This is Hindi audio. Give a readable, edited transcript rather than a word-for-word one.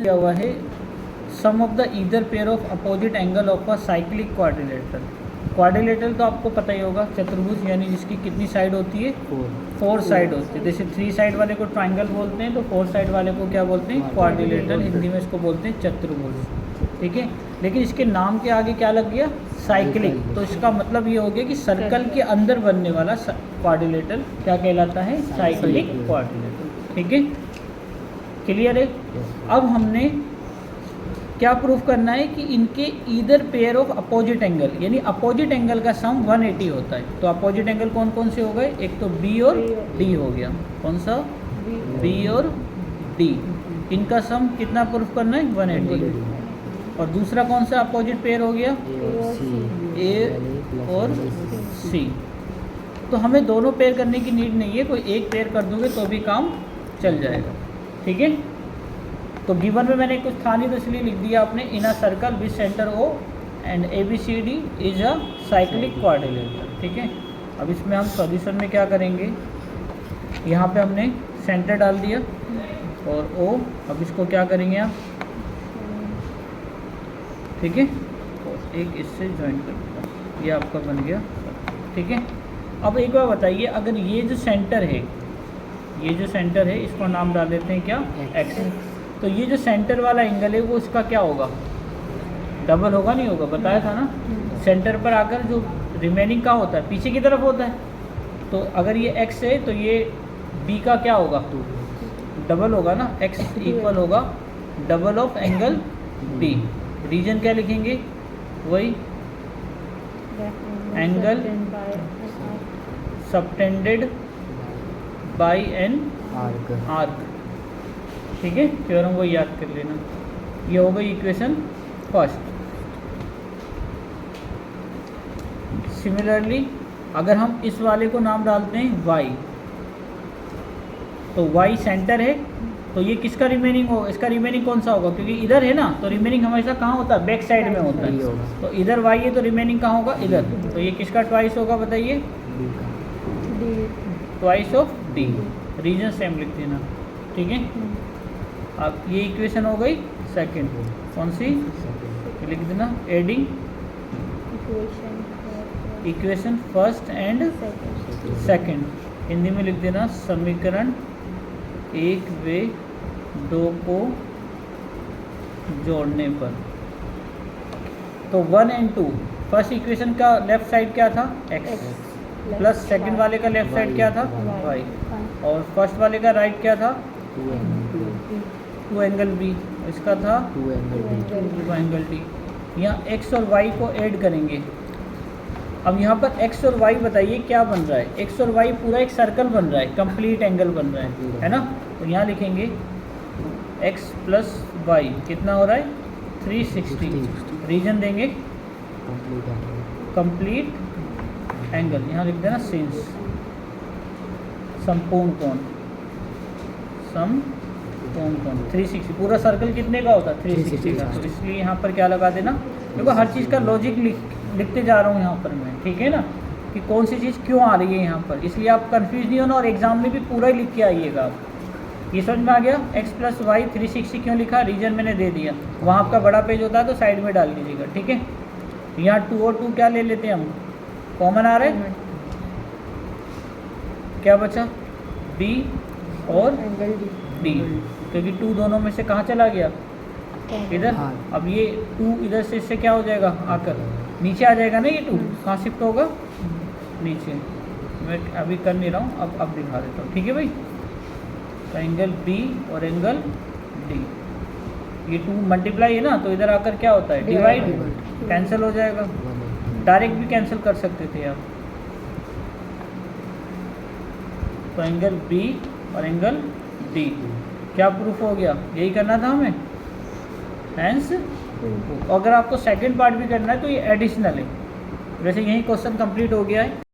दिया हुआ है sum of the either pair of opposite angle of a cyclic quadrilateral. Quadrilateral तो आपको पता ही होगा, चतुर्भुज यानी जिसकी कितनी साइड होती है, 4 साइड होती है। जैसे 3 साइड वाले को ट्राइंगल बोलते हैं, तो 4 साइड वाले को क्या बोलते हैं, क्वाड्रिलेटरल। हिंदी में इसको बोलते हैं चतुर्भुज, ठीक है। लेकिन इसके नाम के आगे क्या लग गया, साइक्लिक, तो इसका मतलब ये हो गया कि सर्कल के अंदर बनने वाला क्वाड्रिलेटरल क्या कहलाता है, साइक्लिक क्वाड्रिलेटरल, ठीक है। क्लियर है। अब हमने क्या प्रूफ करना है कि इनके either pair of opposite angle, यानी अपोजिट एंगल का सम 180 होता है। तो अपोजिट एंगल कौन कौन से हो गए, एक तो बी और डी हो गया। कौन सा, बी और डी, इनका सम कितना प्रूफ करना है, 180। और दूसरा कौन सा अपोजिट पेयर हो गया, ए और सी। तो हमें दोनों पेयर करने की नीड नहीं है, कोई एक पेयर कर दोगे तो भी काम चल जाएगा, ठीक है। तो गिवन में मैंने कुछ था नहीं तो इसलिए लिख दिया आपने, in a circle with centre O and A B C D is a cyclic quadrilateral, ठीक है। अब इसमें हम सॉल्यूशन में क्या करेंगे, यहाँ पे हमने सेंटर डाल दिया और ओ, अब इसको क्या करेंगे आप, ठीक है, और एक इससे ज्वाइन कर दिया, ये आपका बन गया, ठीक है। अब एक बार बताइए, अगर ये जो सेंटर है, ये जो सेंटर है इसको नाम डाल देते हैं क्या, एक्स। तो ये जो सेंटर वाला एंगल है वो इसका क्या होगा, डबल होगा, नहीं होगा, बताया था ना। सेंटर पर आकर जो रिमेनिंग का होता है पीछे की तरफ होता है, तो अगर ये x है तो ये b का क्या होगा, डबल होगा ना, x इक्वल होगा double of angle b। Reason क्या लिखेंगे, वही angle subtended by an arc, ठीक है। थ्योरम को याद कर लेना। ये हो गई इक्वेशन फर्स्ट। सिमिलरली अगर हम इस वाले को नाम डालते हैं y, तो y सेंटर है, तो ये किसका रिमेनिंग होगा, इसका रिमेनिंग कौन सा होगा, क्योंकि इधर है ना, तो रिमेनिंग हमेशा कहाँ होता है, बैक साइड में होता है। तो इधर y है तो रिमेनिंग कहाँ होगा, इधर। तो ये किसका ट्वाइस होगा, बताइए, twice of d। Reason same लिख देना, ठीक है। अब ये इक्वेशन हो गई सेकंड, कौन सी, लिख देना, adding equation first and second, Hindi में लिख देना समीकरण 1 व 2 को जोड़ने पर। तो 1 एंड 2, फर्स्ट इक्वेशन का लेफ्ट साइड क्या था, x, प्लस सेकंड वाले का लेफ्ट साइड क्या था, y, और फर्स्ट वाले का राइट क्या था, 2 एंगल b, इसका था 2 एंगल d। यहाँ x और y को ऐड करेंगे। अब यहाँ पर x और y बताइए क्या बन रहा है, x और y पूरा एक सर्कल बन रहा है, कंप्लीट एंगल बन रहा है ना। तो यहाँ लिखेंगे x प्लस y कितना हो रहा है, 360। रीजन देंगे कंप्लीट एंगल, यहाँ लिख देना सिंस संपूर्ण कोण, संपूर्ण कोण 360। पूरा सर्कल कितने का होता है, 360 का। तो इसलिए यहाँ पर क्या लगा देना, देखो हर चीज़ का लॉजिक लिखते जा रहा हूँ यहाँ पर मैं, ठीक है ना, कि कौन सी चीज़ क्यों आ रही है यहाँ पर, इसलिए आप कंफ्यूज नहीं होना और एग्जाम में भी पूरा ही लिख के आइएगा आप। ये समझ में आ गया, x प्लस वाई 360 क्यों लिखा, रीजन मैंने दे दिया। वहाँ आपका बड़ा पेज होता है तो साइड में डाल दीजिएगा, ठीक है। यहाँ 2 और 2 क्या ले लेते हैं हम, कॉमन आ रहा है, क्या बचा, b और d, क्योंकि 2 दोनों में से कहाँ चला गया, इधर। अब ये 2 इधर से इससे क्या हो जाएगा, आकर नीचे आ जाएगा ना, ये 2 कहाँ शिफ्ट होगा, नीचे। मैं अभी कर नहीं रहा हूँ, अब दिखा देता हूँ, ठीक है भाई। तो एंगल b और एंगल d, ये 2 मल्टीप्लाई है ना, तो इधर आकर क्या होता है, डिवाइड, कैंसिल हो जाएगा। डायरेक्ट भी कैंसिल कर सकते थे आप। तो एंगल b और एंगल d क्या प्रूफ हो गया, यही करना था हमें, हेंस। अगर आपको सेकंड पार्ट भी करना है तो ये एडिशनल है। वैसे यही क्वेश्चन कंप्लीट हो गया है।